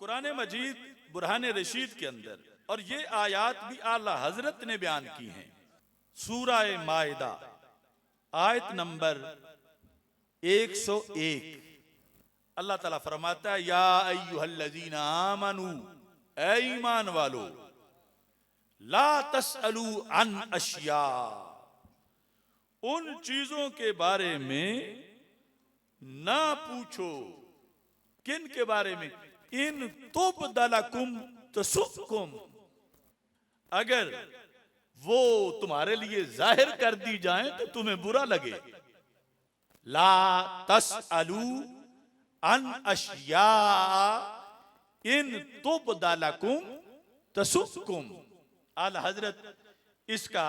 कुरान मजीद बुरहान रशीद के अंदर और ये आयात भी आला हजरत ने बयान की हैं। सूरा मायदा आयत नंबर 101 अल्लाह ताला फरमाता है, या अय्युहल्लज़ीना आमनू, ऐ ईमान वालो, ला तसअलू अन अशिया, उन चीजों के बारे में ना पूछो। किन के बारे में? इन तुबदलकुम तसुकुम, अगर वो तुम्हारे लिए जाहिर कर दी जाए तो तुम्हें बुरा लगे। ला तसअलू अन अशिया इन तुबदलकुम तसुकुम। आला हजरत इसका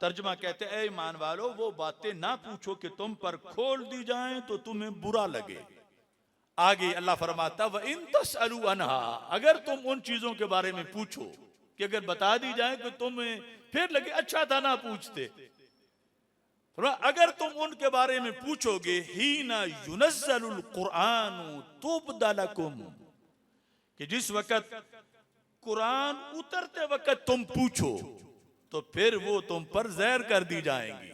तर्जुमा कहते हैं, ऐ ईमान वालो, वो बातें ना पूछो कि तुम पर खोल दी जाएं तो तुम्हें बुरा लगे। आगे अल्लाह फरमाता, व इन तसअलू अनहा, अगर तुम उन चीजों के बारे में पूछो कि अगर बता दी जाए कि तुम्हें फिर लगे अच्छा था ना पूछते, अगर तुम उनके बारे में पूछोगे, हीना युनज़्ज़लुल कुरान तुबदलकुम, कि जिस वक्त कुरान उतरते वक्त तुम पूछो तो फिर वो तुम पर ज़हर कर दी जाएंगी।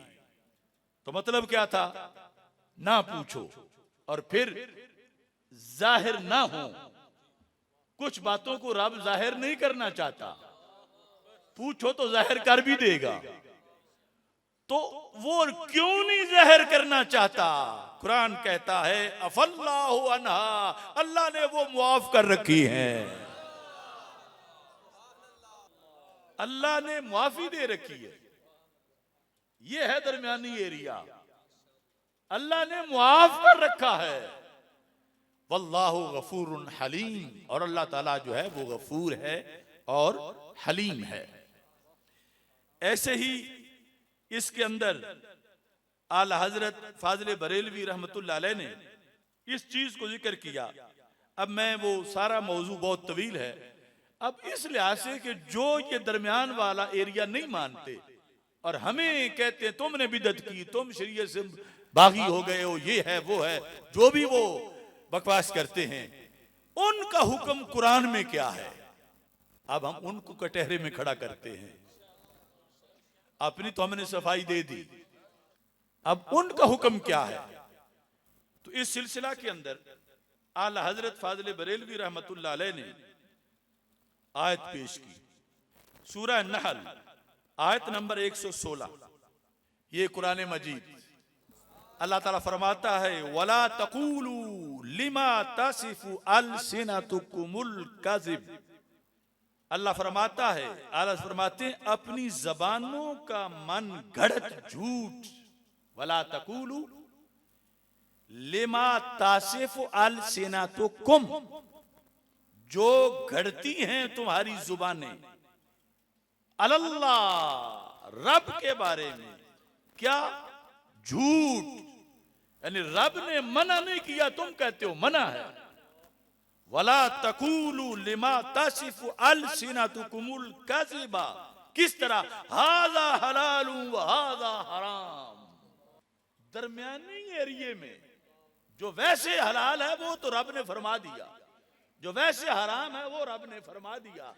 तो मतलब क्या था? ना पूछो और फिर जाहिर ना हो। कुछ बातों को रब जाहिर नहीं करना चाहता, पूछो तो जाहिर कर भी देगा। तो वो क्यों नहीं जाहिर करना चाहता? कुरान कहता है, अफल्लाहु अन्हा, अल्लाह ने वो मुआफ कर रखी है। अल्लाह ने मुआफी दे रखी है। ये है दरमियानी एरिया, अल्लाह ने मुआफ कर रखा है। वल्लाहु गफूरुन हलीम, और अल्लाह ताला जो है वो गफूर है और हलीम है। ऐसे ही इसके अंदर आला हजरत फाजिल बरेलवी रहमतुल्लाह अलैह ने इस चीज को जिक्र किया। अब मैं वो सारा मौजू बहुत तवील है, अब इस लिहाज से कि जो ये दरमियान वाला एरिया नहीं मानते और हमें कहते हैं तुमने बिदअत की, तुम शरीयत से बागी हो गए हो, ये है वो है, जो भी वो बकवास करते हैं, उनका हुक्म कुरान में क्या है? अब हम उनको कटहरे में खड़ा करते हैं। अपनी तो हमने सफाई दे दी, अब उनका हुक्म क्या है? तो इस सिलसिला के अंदर आला हजरत फाजिल बरेलवी रहमतुल्लाह अलैह ने आयत पेश की, सूरह नहल आयत नंबर 116। ये कुरान मजीद अल्लाह ताला फरमाता है, वला तकूलू लिमा तसिफु अलसिनतुकुमुल कज़िब। अल्लाह फरमाता है, आला फरमाते हैं, अपनी जबानों का मन घड़त झूठ। वला तकूलू लिमा तसिफु अलसिनतुकुम, जो घड़ती हैं तुम्हारी जुबानें, अल्लाह, रब के बारे में, क्या? झूठ। यानी रब ने मना नहीं किया, तुम कहते हो मना है। वला तकूलू लिमा तसिफु अलसिनतुकुमुल कज़िबा, किस तरह? हाज़ा हलालु व हाज़ा हराम। दरमियानी एरिये में जो वैसे हलाल है वो तो रब ने फरमा दिया, जो वैसे हराम है वो रब ने फरमा दिया।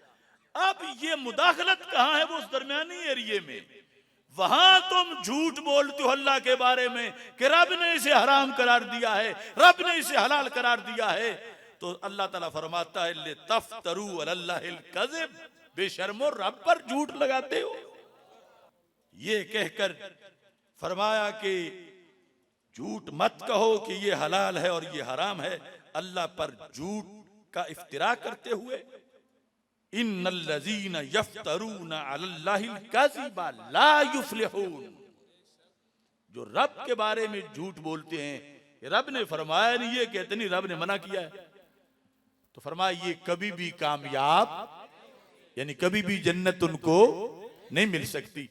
अब ये मुदाखलत कहां है? वो उस दरमियानी एरिये में। वहां तुम झूठ बोलते हो अल्लाह के बारे में कि रब ने इसे हराम करार दिया है, रब ने इसे हलाल करार दिया है। तो अल्लाह ताला फरमाता है, ले तफ्तरू अलल्लाहिल कज़िब, बेशर्मो रब पर झूठ लगाते हो। ये कहकर फरमाया कि झूठ मत कहो कि ये हलाल है और ये हराम है, अल्लाह पर झूठ का इफ्तिरा करते हुए। इन्नल्लज़ीना यफ्तरूना अलल्लाहिल कज़िबा ला युफ्लिहून, जो रब के बारे में झूठ बोलते हैं, रब ने फरमाया नहीं, ये कहते नहीं रब ने मना किया है, तो फरमाया ये कभी भी कामयाब, यानी कभी भी जन्नत उनको नहीं मिल सकती।